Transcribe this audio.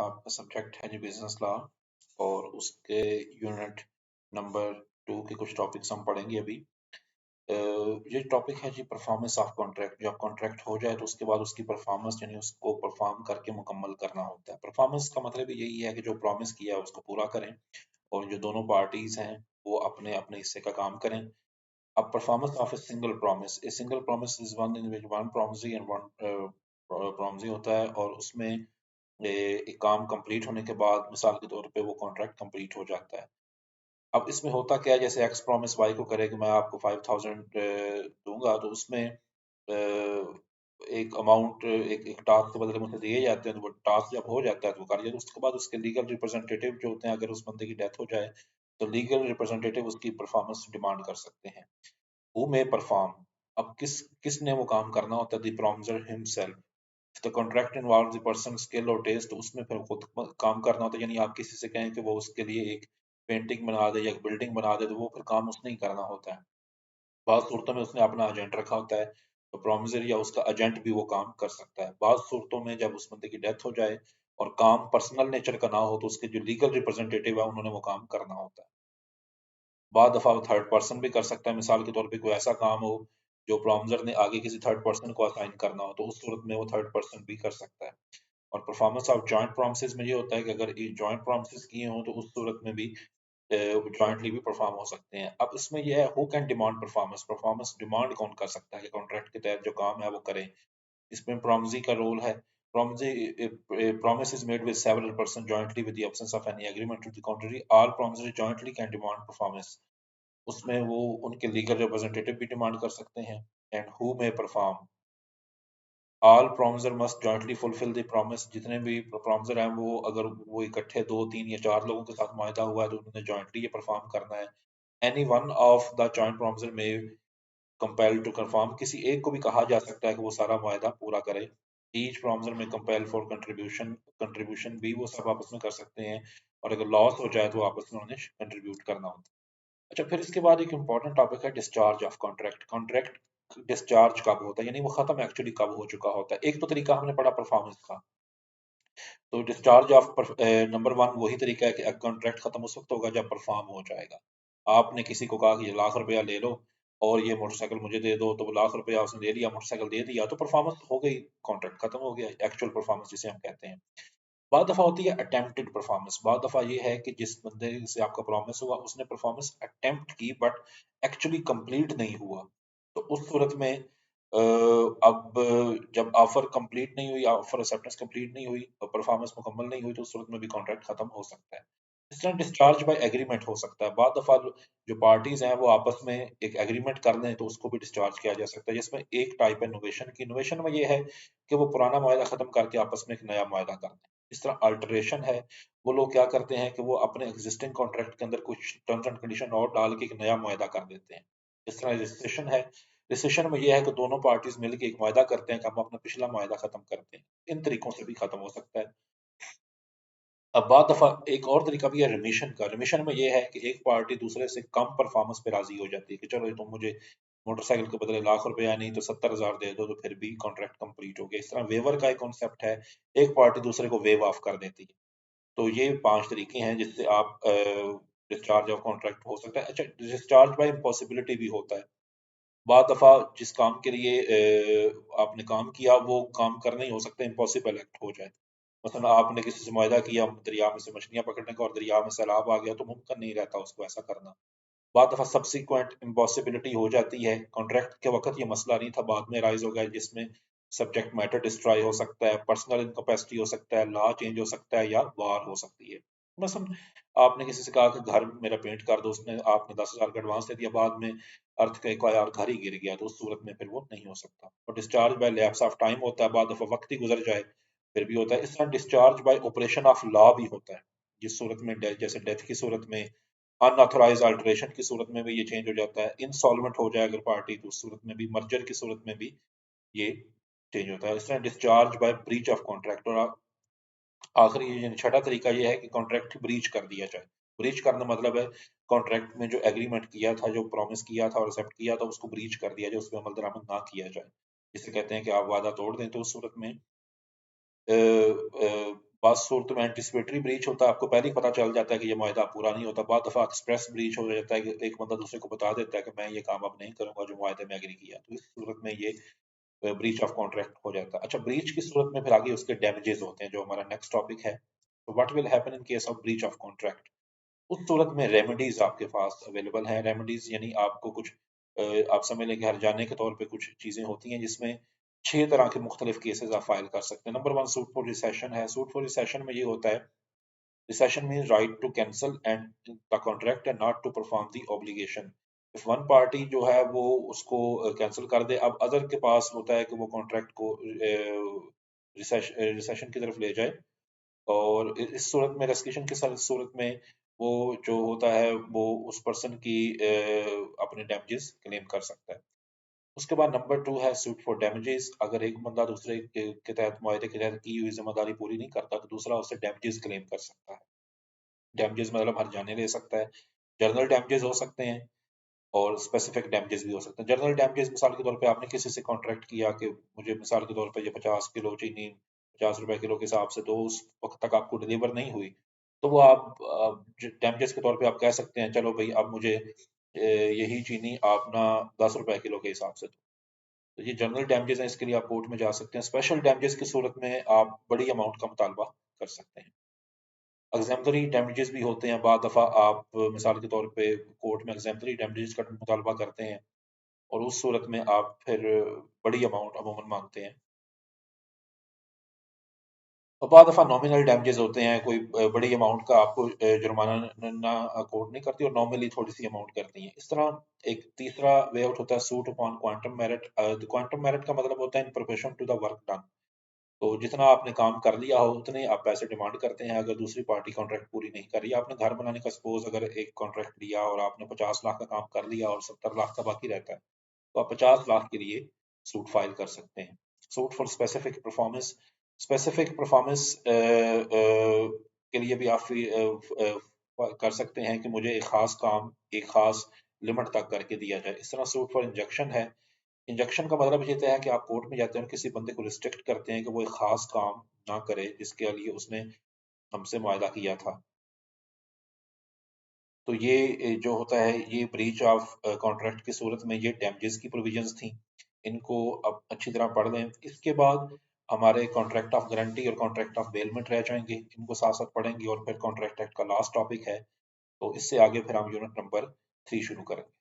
आपका सब्जेक्ट है जी business law और उसके यूनिट नंबर 2 के कुछ टॉपिक्स हम पढ़ेंगे अभी। ये टॉपिक है जी परफॉर्मेंस ऑफ कॉन्ट्रैक्ट। जब कॉन्ट्रैक्ट हो जाए तो उसके बाद उसकी परफॉर्मेंस यानी उसको परफॉर्म करके मुकम्मल करना होता है। परफॉर्मेंस का मतलब यही है कि जो प्रॉमिस किया है उसको पूरा करें और जो दोनों पार्टीज हैं वो अपने अपने हिस्से का काम करें। अब performance of a single promise is one in which one promissory and one promissory होता है और उसमें एक काम कंप्लीट होने के बाद मिसाल के तौर पे वो कॉन्ट्रैक्ट कंप्लीट हो जाता है। अब इसमें होता क्या है, जैसे एक्स प्रॉमिस वाई को करे कि मैं आपको 5000 दूंगा, तो उसमें एक अमाउंट एक टास्क के बदले मुझे दिए जाते हैं, तो वो टास्क जब हो जाता है तो वो कर दिया, तो उसके बाद उसके लीगल रिप्रेजेंटेटिव जो होते हैं, अगर उस बंदे की डेथ हो जाए तो लीगल रिप्रेजेंटेटिव उसकी परफॉर्मेंस डिमांड कर सकते हैं। हु मे परफॉर्म, अब किसने वो काम करना होता है, the promiser himself. The contract involve the person skill और टेस्ट, उसमें फिर खुद काम करना होता है, यानी आप किसी से कहें कि वो उसके लिए एक पेंटिंग बना दे या एक बिल्डिंग बना दे, तो वो फिर काम उसने ही करना होता है। बाद सूरतों में उसने अपना एजेंट रखा होता है, तो प्रोमिसर या उसका एजेंट भी वो काम कर सकता है। बाद सूरतों में जब उस बंदे की डेथ हो जाए और काम पर्सनल नेचर का ना हो, तो उसके जो लीगल रिप्रेजेंटेटिव है उन्होंने वो काम करना होता है। बाद दफा वो थर्ड पर्सन भी कर सकता है, मिसाल के तौर पे कोई ऐसा काम हो जो प्रोमिसर ने आगे किसी थर्ड पर्सन को असाइन करना हो, तो उस सूरत में वो थर्ड पर्सन भी कर सकता है। और परफॉर्मेंस ऑफ जॉइंट प्रोमिसेस में ये होता है कि अगर ये जॉइंट प्रोमिसेस किए हों तो उस सूरत में भी जॉइंटली भी परफॉर्म हो सकते हैं। अब इसमें यह है, who can demand performance, performance demand कौन कर सकता है कि कॉन्ट्रैक्ट के तहत जो काम है वो करें। इसमें प्रोमिसी का रोल है। Promise is made with several person jointly with the absence of any agreement to the contrary. All promisors jointly can demand performance. उसमें वो उनके लीगल रिप्रेजेंटेटिव भी डिमांड कर सकते हैं। And who may perform, all promisor must jointly fulfil the promise. जितने भी promisor हैं वो अगर वो इकट्ठे 2 3 या 4 लोगों के साथ मुआहदा हुआ है तो उन्होंने जॉइंटली ये परफॉर्म करना है। Any one of the joint promisor में कंपेल टू कंफर्म, किसी एक को भी कहा जा सकता है कि वो सारा मुआहदा पूरा करे। ईच प्रोमिसर में कंपेल फॉर कंट्रीब्यूशन, कंट्रीब्यूशन भी वो सब आपस में कर सकते हैं, और अगर लॉस हो जाए तो आपस में उन्हें कंट्रीब्यूट करना होता है। अच्छा, फिर इसके बाद एक इंपॉर्टेंट टॉपिक है discharge of contract. Contract discharge कब होता है, यानी वो खत्म एक्चुअली कब हो चुका होता है। एक तो तरीका हमने पढ़ा परफॉर्मेंस का, तो डिस्चार्ज ऑफ नंबर 1 वही तरीका है कि कॉन्ट्रैक्ट खत्म उस वक्त होगा जब परफॉर्म हो जाएगा। आपने किसी को कहा कि ये लाख रुपया ले लो और ये मोटरसाइकिल मुझे दे दो, तो वो लाख रुपया उसने ले लिया, मोटरसाइकिल दे दिया, तो परफॉर्मेंस हो गई, कॉन्ट्रैक्ट खत्म हो गया, एक्चुअल परफॉर्मेंस जिसे हम कहते हैं। बाद दफा होती है अटेम्प्टेड परफॉर्मेंस। बाद दफा ये है कि जिस बंदे से आपका प्रॉमिस हुआ उसने परफॉर्मेंस अटेम्प्ट की बट एक्चुअली कंप्लीट नहीं हुआ, तो उस सूरत में अब जब ऑफर कंप्लीट नहीं हुई, ऑफर एक्सेप्टेंस कंप्लीट नहीं हुई और परफॉर्मेंस मुकम्मल नहीं हुई, तो उस सूरत में भी कॉन्ट्रैक्ट खत्म हो सकता है। इस तरह डिस्चार्ज बाय एग्रीमेंट हो सकता है। बाद दफा जो पार्टीज हैं वो आपस में एक एग्रीमेंट कर लें तो उसको भी डिस्चार्ज किया जा सकता है, जिसमें एक टाइप है नोवेशन की। नोवेशन में ये है कि वो पुराना मुआहदा खत्म करके आपस में एक नया मुआहदा कर दें। इस तरह अल्टरेशन है, वो लोग क्या करते हैं कि वो अपने एग्जिस्टिंग कॉन्ट्रैक्ट के अंदर कुछ टर्म्स एंड कंडीशन और डाल के एक नया मुआहदा कर देते हैं। इस तरह रजिस्ट्रेशन है। रजिस्ट्रेशन में यह है कि दोनों पार्टीज मिलकर एक मुआहदा करते हैं कि हम अपना पिछला मुआहदा खत्म करते हैं। इन तरीकों से भी खत्म हो सकता है। अब बाद दफा एक और तरीका भी है रिमिशन का। रिमिशन में यह है कि एक पार्टी दूसरे से कम परफॉर्मेंस पे राजी हो जाती है कि चलो तुम मुझे मोटरसाइकिल के बदले लाख रुपया नहीं तो 70,000 दे दो, तो फिर भी कॉन्ट्रैक्ट कंप्लीट हो गया। इस तरह वेवर का एक कॉन्सेप्ट है, एक पार्टी दूसरे को वेव ऑफ कर देती है। तो ये 5 तरीके हैं जिससे आप डिस्चार्ज ऑफ कॉन्ट्रैक्ट हो सकता है। अच्छा, डिस्चार्ज बाय इम्पॉसिबिलिटी भी होता है। बाद दफा जिस काम के लिए आपने काम किया वो काम करना ही हो सकता है, इम्पॉसिबल एक्ट हो जाए। मसलन आपने किसी से मुआहदा किया दरिया में से मछलियां पकड़ने का और दरिया में सैलाब आ गया, तो मुमकिन नहीं रहता उसको ऐसा करना। बाद दफा सब्सिक्वेंट इम्पॉसिबिलिटी हो जाती है। कॉन्ट्रैक्ट के वक्त ये मसला नहीं था, बाद में राइज हो गया, जिसमें सब्जेक्ट मैटर डिस्ट्रॉय हो सकता है, पर्सनल इनकैपेसिटी हो सकता है, लॉ चेंज हो सकता है या वार हो सकती है। मसलन आपने किसी से कहा कि घर मेरा पेंट कर दो, उसने आपने 10,000 का एडवांस दे दिया, बाद में अर्थ का एक और घर ही गिर गया, तो उस सूरत में फिर वो नहीं हो सकता। और discharge by lapse of time होता है, बाद दफा वक्त ही गुजर जाए फिर भी होता है। इस तरह discharge by operation of law भी होता है, जिस सूरत में जैसे डेथ की सूरत में, अनऑथोराइज अल्टरेशन की सूरत में भी ये चेंज हो जाता है। इंसॉल्वेंट हो जाए अगर पार्टी तो उस सूरत में भी, मर्जर की सूरत में भी ये चेंज होता है। इस तरह discharge by breach of contract. और आखिरी ये छठा तरीका ये है कि कॉन्ट्रैक्ट ब्रीच कर दिया जाए। ब्रीच करना मतलब है कॉन्ट्रैक्ट में जो एग्रीमेंट किया था, जो प्रॉमिस किया था और एक्सेप्ट किया था, उसको ब्रीच कर दिया जाए, उसमें अमल दरामद ना किया जाए। जिसे कहते हैं कि आप वादा तोड़ दें, तो उस सूरत में बाद सूरत में एंटिसिपेटरी ब्रीच होता है, आपको पहले ही पता चल जाता है कि ये मुआहदा पूरा नहीं होता। बाद दफ़ा एक्सप्रेस ब्रीच हो जाता है कि एक बंदा दूसरे को बता देता है कि मैं ये काम अब नहीं करूंगा जो मुआहदे में एग्री किया, तो इस सूरत में ये ब्रीच ऑफ कॉन्ट्रैक्ट हो जाता है। अच्छा, ब्रीच की सूरत में फिर आगे उसके डैमेजेस होते हैं जो हमारा नेक्स्ट टॉपिक है। तो what will happen in case of breach of contract. उस सूरत में रेमेडीज आपके पास अवेलेबल हैं। रेमेडीज यानी आपको कुछ आप समझ लें कि हर्जाने के तौर पे कुछ चीजें होती हैं जिसमें 6 तरह के मुख्तलिफ केसेस आप फाइल कर सकते हैं। नंबर 1 सूट फॉर रिसेशन है। सूट फॉर रिसेशन में ये होता है, rescission mean right to cancel and the contract and not to perform the obligation. If one party जो है वो उसको कैंसिल कर दे, अब अदर के पास होता है कि वो कॉन्ट्रैक्ट को रिसेशन की तरफ ले जाए, और इस सूरत में रेस्किशन की सूरत में वो जो होता है वो उस पर्सन की अपने डैमेजेस क्लेम कर सकता है। उसके बाद नंबर 2 है सूट फॉर डैमेजेस। अगर एक बंदा दूसरे के तहत मुआहदे के तहत की हुई जिम्मेदारी पूरी नहीं करता तो दूसरा उससे डैमेजेस क्लेम कर सकता है। डैमेजेस मतलब हर जाने ले सकता है। जर्नल डैमेजेस हो सकते हैं और स्पेसिफिक डैमेजेस भी हो सकते हैं। जनरल डैमेजेस मिसाल के तौर पे आपने किसी से कॉन्ट्रैक्ट किया कि मुझे मिसाल के तौर पे ये 50 किलो चीनी 50 रुपए किलो के हिसाब से, तो उस वक्त तक आपको डिलीवर नहीं हुई, तो वो आप डैमेजेस के तौर पे आप कह सकते हैं चलो भाई अब मुझे यही चीनी आप ना 10 रुपए किलो के हिसाब से दो। तो ये जनरल डैमेजेस हैं, इसके लिए आप कोर्ट में जा सकते हैं। स्पेशल डैमेजेस की सूरत में आप बड़ी अमाउंट का मुतालबा कर सकते हैं। एग्जेम्पलरी डैमेजेस भी होते हैं। बाद दफ़ा आप मिसाल के तौर पे कोर्ट में एग्जेम्पलरी डैमेजेस का मुतालबा करते हैं और उस सूरत में आप फिर बड़ी अमाउंट अमूमन मांगते हैं। और बाद दफ़ा नॉमिनल डैमेजेस होते हैं, कोई बड़ी अमाउंट का आपको जुर्माना ना कोर्ट नहीं करती और नॉर्मली थोड़ी सी अमाउंट करती है। इस तरह एक तीसरा वे आउट होता है suit upon quantum meruit. Quantum meruit का मतलब होता है in proportion to the work done. तो जितना आपने काम कर लिया हो उतने आप पैसे डिमांड करते हैं अगर दूसरी पार्टी कॉन्ट्रैक्ट पूरी नहीं कर रही। आपने घर बनाने का सपोज अगर एक कॉन्ट्रैक्ट लिया और आपने 50 लाख का काम कर लिया और 70 लाख का बाकी रहता है, तो आप 50 लाख के लिए सूट फाइल कर सकते हैं। Suit for specific performance. Specific performance के लिए भी आप कर सकते हैं कि मुझे एक खास काम एक खास लिमिट तक करके दिया जाए। इस तरह सूट फॉर इंजेक्शन है। इंजेक्शन का मतलब ये होता है कि आप कोर्ट में जाते हैं और किसी बंदे को रिस्ट्रिक्ट करते हैं कि वो एक खास काम ना करे जिसके लिए उसने हमसे मुआहदा किया था। तो ये जो होता है ये ब्रीच ऑफ कॉन्ट्रैक्ट की सूरत में ये डैमेजेस की प्रोविजंस थी। इनको अब अच्छी तरह पढ़ लें। इसके बाद हमारे कॉन्ट्रैक्ट ऑफ गारंटी और कॉन्ट्रैक्ट ऑफ बेलमेंट रह जाएंगे, इनको साथ साथ पढ़ेंगे और फिर कॉन्ट्रैक्ट एक्ट का लास्ट टॉपिक है। तो इससे आगे फिर हम यूनिट नंबर 3 शुरू करेंगे।